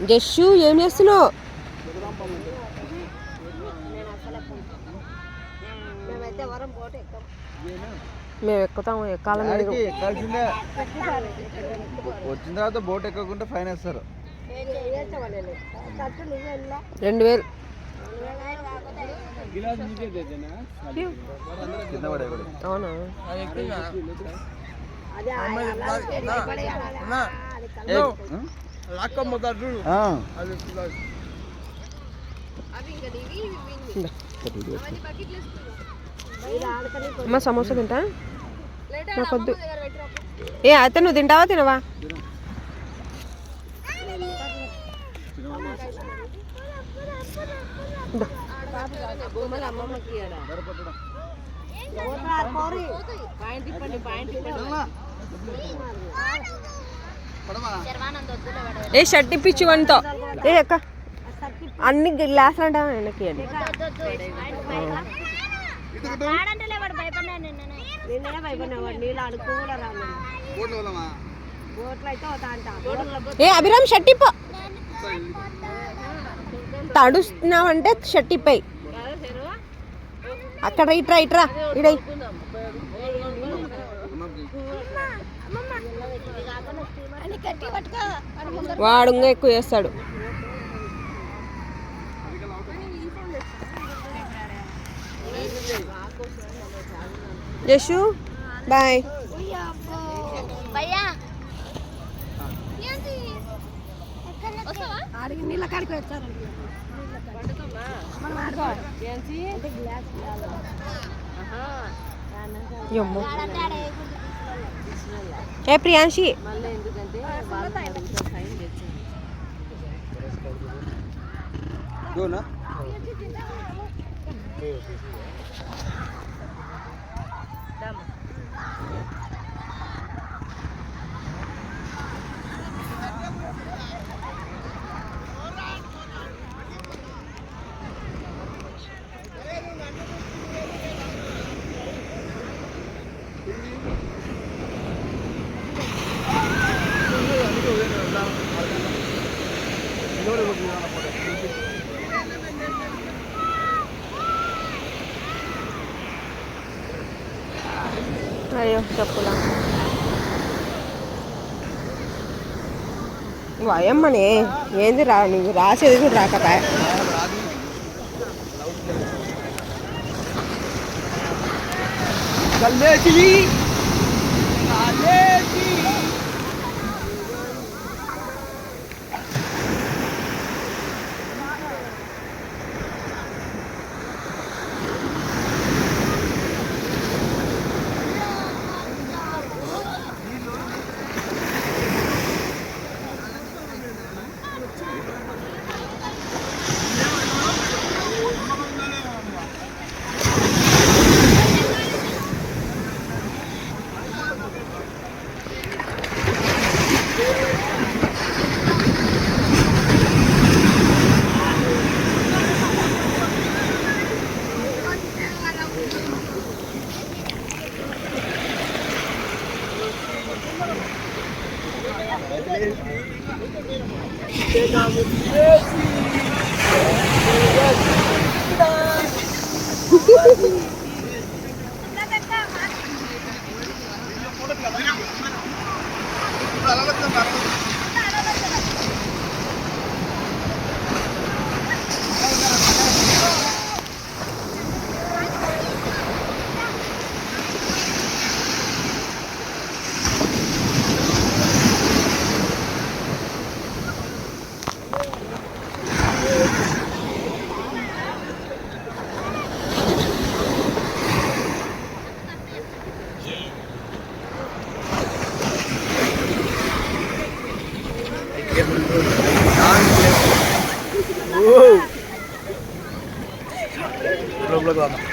జస్సు ఏం చేస్తున్నావు? మేము ఎక్కుతాము, ఎక్కాలని ఎక్కాల్సిందే. వచ్చిన తర్వాత బోట్ ఎక్కకుంటే ఫైన్ వేస్తారు. 2000. అవునా? అమ్మ సమోసా తింటా? నాకొద్దు. ఏ అయితే నువ్వు తింటావా తినవా? ఏ షర్ట్ ఇప్పించి వంతో. ఏ అక్క అన్ని గ్లాసులు అంటా వెనక్కి అని. ఏ అభిరామ్ షర్ట్ ఇప్పు. తడుస్తున్నావంటే షర్ట్ ఇప్పాయి. అక్కడ ఇట్రా ఇట్రా ఇడై. వాడు ఇంకా ఎక్కువ చేస్తాడు. యశు బాయ్. ఏ ప్రియాంశి అయ్యో చెప్పులా వాయమ్మని ఏంది రా నీకు రాసేది కూడా రాకతా. Belum